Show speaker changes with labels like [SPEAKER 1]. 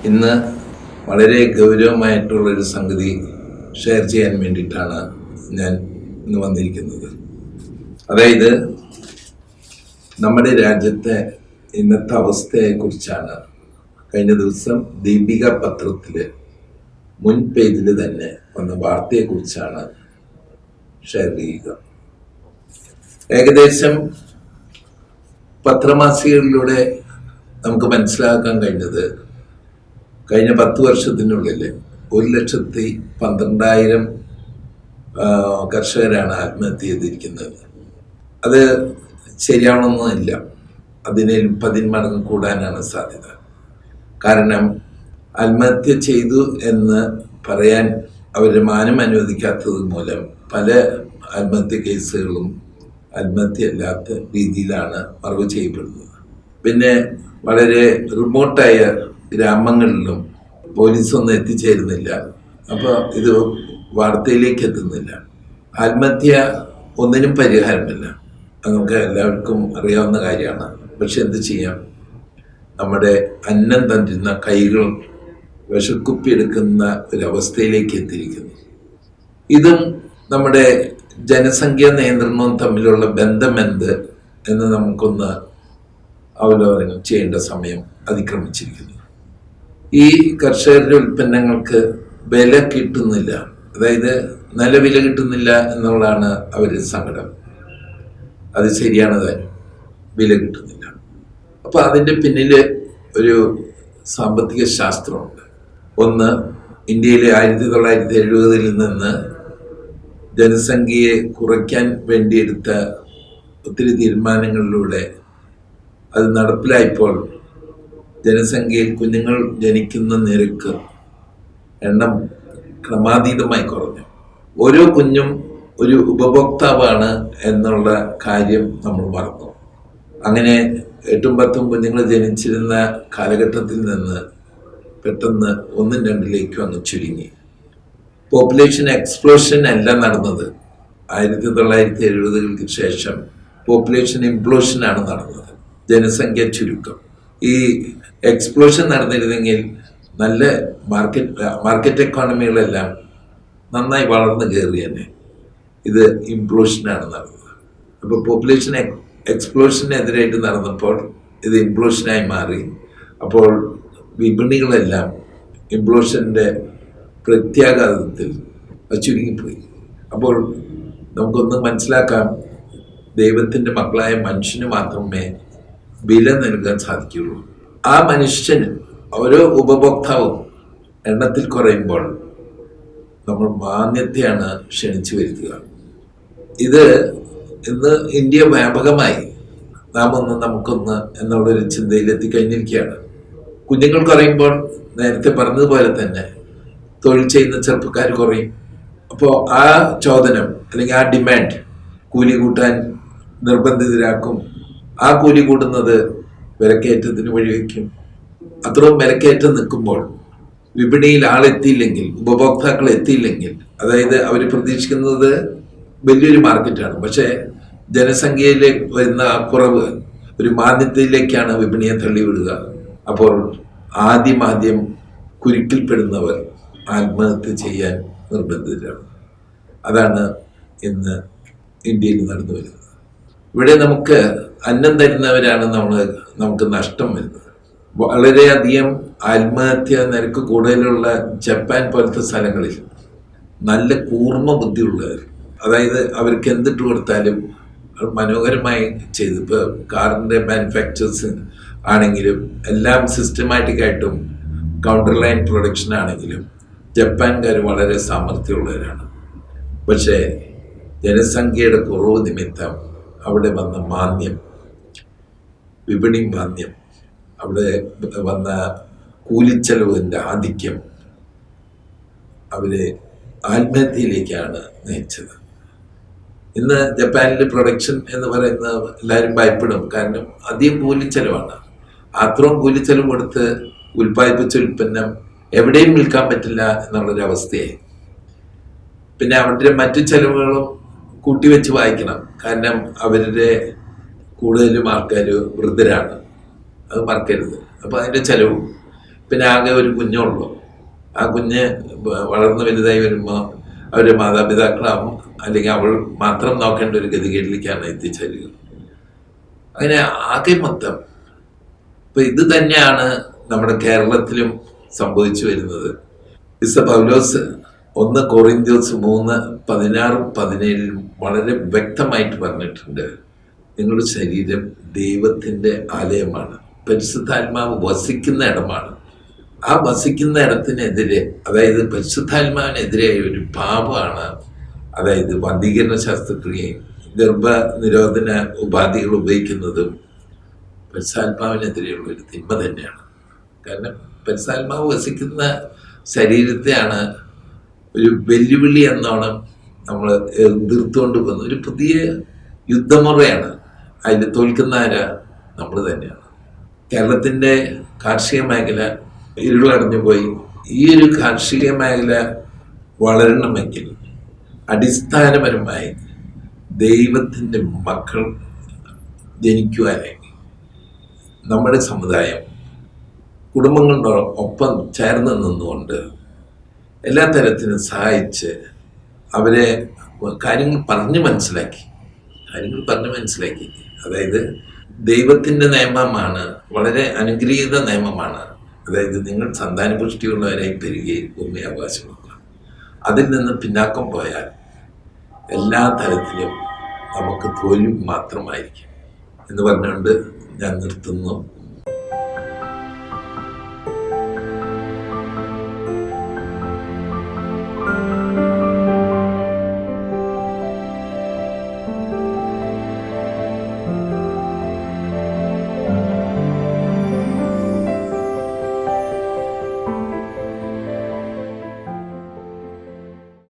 [SPEAKER 1] ഇന്ന് വളരെ ഗൗരവമായിട്ടുള്ളൊരു സംഗതി ഷെയർ ചെയ്യാൻ വേണ്ടിയിട്ടാണ് ഞാൻ ഇന്ന് വന്നിരിക്കുന്നത്. അതായത് നമ്മുടെ രാജ്യത്തെ ഇന്നത്തെ അവസ്ഥയെക്കുറിച്ചാണ് കഴിഞ്ഞ ദിവസം ദീപിക പത്രത്തിൽ മുൻ പേജിൽ തന്നെ വന്ന വാർത്തയെക്കുറിച്ചാണ് ഷെയർ ചെയ്യുക. ഏകദേശം പത്രമാസികകളിലൂടെ നമുക്ക് മനസ്സിലാക്കാൻ കഴിഞ്ഞത് കഴിഞ്ഞ 10 വർഷത്തിനുള്ളിൽ 1,12,000 കർഷകരാണ് ആത്മഹത്യ ചെയ്തിരിക്കുന്നത്. അത് ശരിയാവണമെന്നില്ല, അതിന് 10 മടങ്ങ് കൂടാനാണ് സാധ്യത. കാരണം ആത്മഹത്യ ചെയ്തു എന്ന് പറയാൻ അവരുടെ മാനം അനുവദിക്കാത്തത് മൂലം പല ആത്മഹത്യ കേസുകളും ആത്മഹത്യയല്ലാത്ത രീതിയിലാണ് മറവ് ചെയ്യപ്പെടുന്നത്. പിന്നെ വളരെ റിമോട്ടായ ഗ്രാമങ്ങളിലും പോലീസൊന്നും എത്തിച്ചേരുന്നില്ല. അപ്പോൾ ഇത് വാർത്തയിലേക്ക് എത്തുന്നില്ല. ആത്മഹത്യ ഒന്നിനും പരിഹാരമില്ല, നമുക്ക് എല്ലാവർക്കും അറിയാവുന്ന കാര്യമാണ്. പക്ഷെ എന്ത് ചെയ്യാം, നമ്മുടെ അന്നം തരുന്ന കൈകൾ വിഷക്കുപ്പി എടുക്കുന്ന ഒരവസ്ഥയിലേക്ക് എത്തിയിരിക്കുന്നു. ഇതും നമ്മുടെ ജനസംഖ്യാ നിയന്ത്രണവും തമ്മിലുള്ള ബന്ധമെന്ത് എന്ന് നമുക്കൊന്ന് അവലോകനം ചെയ്യേണ്ട സമയം അതിക്രമിച്ചിരിക്കുന്നു. ഈ കർഷകരുടെ ഉൽപ്പന്നങ്ങൾക്ക് വില കിട്ടുന്നില്ല, അതായത് നല്ല വില കിട്ടുന്നില്ല എന്നുള്ളതാണ് അവരുടെ സങ്കടം. അത് ശരിയാണ് താനും, വില കിട്ടുന്നില്ല. അപ്പോൾ അതിൻ്റെ പിന്നിൽ ഒരു സാമ്പത്തിക ശാസ്ത്രമുണ്ട്. ഒന്ന്, ഇന്ത്യയിലെ 1970-ൽ നിന്ന് ജനസംഖ്യയെ കുറയ്ക്കാൻ വേണ്ടിയെടുത്ത ഒത്തിരി തീരുമാനങ്ങളിലൂടെ അത് നടപ്പിലായപ്പോൾ ജനസംഖ്യയിൽ കുഞ്ഞുങ്ങൾ ജനിക്കുന്ന നിരക്ക് എണ്ണം ക്രമാതീതമായി കുറഞ്ഞു. ഓരോ കുഞ്ഞും ഒരു ഉപഭോക്താവാണ് എന്നുള്ള കാര്യം നമ്മൾ മറന്നു. അങ്ങനെ 8-10 കുഞ്ഞുങ്ങൾ ജനിച്ചിരുന്ന കാലഘട്ടത്തിൽ നിന്ന് പെട്ടെന്ന് 1-2 അങ്ങ് ചുരുങ്ങി. പോപ്പുലേഷൻ എക്സ്പ്ലോഷൻ അല്ല നടന്നത്. 1970-കൾക്ക് ശേഷം പോപ്പുലേഷൻ ഇംപ്ലോഷനാണ് നടന്നത്, ജനസംഖ്യ ചുരുക്കം. ഈ എക്സ്പ്ലോഷൻ നടന്നിരുന്നെങ്കിൽ നല്ല മാർക്കറ്റ് എക്കോണമികളെല്ലാം നന്നായി വളർന്നു കയറി തന്നെ. ഇത് ഇംപ്ലോഷനാണ് നടന്നത്. അപ്പോൾ പോപ്പുലേഷൻ എക്സ്പ്ലോഷനെതിരായിട്ട് നടന്നപ്പോൾ ഇത് ഇംപ്ലോഷനായി മാറി. അപ്പോൾ വിപണികളെല്ലാം ഇംപ്ലോഷൻ്റെ പ്രത്യാഘാതത്തിൽ ചുരുങ്ങിപ്പോയി. അപ്പോൾ നമുക്കൊന്ന് മനസ്സിലാക്കാം, ദൈവത്തിൻ്റെ മക്കളായ മനുഷ്യന് മാത്രമേ വില നൽകാൻ സാധിക്കുകയുള്ളൂ. ആ മനുഷ്യന് ഓരോ ഉപഭോക്താവും എണ്ണത്തിൽ കുറയുമ്പോൾ നമ്മൾ മാന്യത്തെയാണ് ക്ഷണിച്ചു വരുത്തുക. ഇത് ഇന്ന് ഇന്ത്യ വ്യാപകമായി നമുക്കൊന്ന് എന്നുള്ളൊരു ചിന്തയിൽ എത്തിക്കഴിഞ്ഞിരിക്കുകയാണ്. കുഞ്ഞുങ്ങൾ കുറയുമ്പോൾ നേരത്തെ പറഞ്ഞതുപോലെ തന്നെ തൊഴിൽ ചെയ്യുന്ന ചെറുപ്പക്കാർ കുറയും. അപ്പോൾ ആ ചോദനം അല്ലെങ്കിൽ ആ ഡിമാൻഡ് കൂലി കൂട്ടാൻ നിർബന്ധിതരാക്കും. ആ കൂലി കൂടുന്നത് വിലക്കയറ്റത്തിന് വഴിവെക്കും. അത്രയും വിലക്കയറ്റം നിൽക്കുമ്പോൾ വിപണിയിൽ ആളെത്തിയില്ലെങ്കിൽ, ഉപഭോക്താക്കൾ എത്തിയില്ലെങ്കിൽ, അതായത് അവർ പ്രതീക്ഷിക്കുന്നത് വലിയൊരു മാർക്കറ്റാണ്, പക്ഷേ ജനസംഖ്യയിലേക്ക് വരുന്ന ആ കുറവ് ഒരു മാന്ദ്യത്തിലേക്കാണ് വിപണിയെ തള്ളിവിടുക. അപ്പോൾ ആദ്യം കുരുക്കിൽപ്പെടുന്നവർ ആത്മഹത്യ ചെയ്യാൻ നിർബന്ധിതരാണ്. അതാണ് ഇന്ന് ഇന്ത്യയിൽ നടന്നു വരുന്നത്. ഇവിടെ നമുക്ക് അന്നം തരുന്നവരാണ് നമുക്ക് നഷ്ടം വരുന്നത്. വളരെയധികം ആത്മഹത്യ നിരക്ക് കൂടുതലുള്ള ജപ്പാൻ പോലത്തെ സ്ഥലങ്ങളിൽ നല്ല കൂർമ്മ ബുദ്ധിയുള്ളവർ, അതായത് അവർക്ക് എന്തിട്ട് കൊടുത്താലും മനോഹരമായി ചെയ്ത്, ഇപ്പോൾ കാറിൻ്റെ മാനുഫാക്ചേഴ്സ് ആണെങ്കിലും എല്ലാം സിസ്റ്റമാറ്റിക്കായിട്ടും കൗണ്ടർ ലൈൻ പ്രൊഡക്ഷൻ ആണെങ്കിലും ജപ്പാൻകാർ വളരെ സാമർഥ്യമുള്ളവരാണ്. പക്ഷേ ജനസംഖ്യയുടെ കുറവ് നിമിത്തം അവിടെ വന്ന മാന്ദ്യം, വിപണി മാന്ദ്യം, അവിടെ വന്ന കൂലിച്ചെലവിൻ്റെ ആധിക്യം അവരെ ആത്മഹത്യയിലേക്കാണ് നയിച്ചത്. ഇന്ന് ജപ്പാനിലെ പ്രൊഡക്ഷൻ എന്ന് പറയുന്നത് എല്ലാവരും ഭയപ്പെടും, കാരണം അധികം കൂലിച്ചെലവാണ്. അത്രയും കൂലിച്ചെലവ് കൊടുത്ത് ഉൽപ്പാദിപ്പിച്ച ഉൽപ്പന്നം എവിടെയും വിൽക്കാൻ പറ്റില്ല എന്നുള്ളൊരവസ്ഥയായി. പിന്നെ അവരുടെ മറ്റു ചെലവുകളും കൂട്ടിവെച്ച് വായിക്കണം, കാരണം അവരുടെ കൂടുതലും ആൾക്കാർ വൃദ്ധരാണ്, അത് മറക്കരുത്. അപ്പോൾ അതിൻ്റെ ചെലവും പിന്നെ ആകെ ഒരു കുഞ്ഞുള്ളൂ. ആ കുഞ്ഞ് വളർന്ന് വലുതായി വരുമ്പോൾ അവരുടെ മാതാപിതാക്കളാവും, അല്ലെങ്കിൽ അവൾ മാത്രം നോക്കേണ്ട ഒരു ഗതികേടിലേക്കാണ് എത്തിച്ചേരുക. അങ്ങനെ ആകെ മൊത്തം ഇപ്പൊ ഇത് തന്നെയാണ് നമ്മുടെ കേരളത്തിലും സംഭവിച്ചു വരുന്നത്. വിശുദ്ധ പൗലോസ് 1 കൊറിന്ത്യൻസ് 3:16-17 വളരെ വ്യക്തമായിട്ട് പറഞ്ഞിട്ടുണ്ട്, നിങ്ങളുടെ ശരീരം ദൈവത്തിന്റെ ആലയമാണ്, പരിശുദ്ധാത്മാവ് വസിക്കുന്ന ഇടമാണ്. ആ വസിക്കുന്ന ഇടത്തിനെതിരെ, അതായത് പരിശുദ്ധാത്മാവിനെതിരെ ഒരു പാപമാണ്, അതായത് വന്ധീകരണ ശസ്ത്രക്രിയയും ഗർഭനിരോധന ഉപാധികൾ ഉപയോഗിക്കുന്നതും പരിശുദ്ധാത്മാവിനെതിരെയുള്ള ഒരു തിന്മ തന്നെയാണ്. കാരണം പരിശുദ്ധാത്മാവ് വസിക്കുന്ന ശരീരത്തെയാണ് ഒരു വെല്ലുവിളി എന്നോണം നമ്മൾ എതിർത്തുകൊണ്ട് പോകുന്ന ഒരു പുതിയ യുദ്ധമുറയാണ്. അതിൽ തോൽക്കുന്ന ആരാ? നമ്മൾ തന്നെയാണ്. കേരളത്തിൻ്റെ കാർഷിക മേഖല ഇരുളടഞ്ഞു പോയി. ഈ ഒരു കാർഷിക മേഖല വളരണമെങ്കിൽ അടിസ്ഥാനപരമായി ദൈവത്തിൻ്റെ മക്കൾ ജനിക്കുവാനായി നമ്മുടെ സമുദായം കുടുംബങ്ങളുടെ ഒപ്പം ചേർന്ന് നിന്നുകൊണ്ട് എല്ലാ തരത്തിലും സഹായിച്ച് അവരെ കാര്യങ്ങൾ പറഞ്ഞ് മനസ്സിലാക്കി, അതായത് ദൈവത്തിൻ്റെ നിയമമാണ്, വളരെ അനുഗ്രഹീത നിയമമാണ്. അതായത് നിങ്ങൾ സന്താനപുഷ്ടിയുള്ളവരായി പെരുകയും ഭൂമി അവകാശമാക്കുക. അതിൽ നിന്ന് പിന്നാക്കം പോയാൽ എല്ലാ തരത്തിലും നമുക്ക് തോൽവി മാത്രമായിരിക്കും എന്ന് പറഞ്ഞുകൊണ്ട് ഞാൻ നിർത്തുന്നു.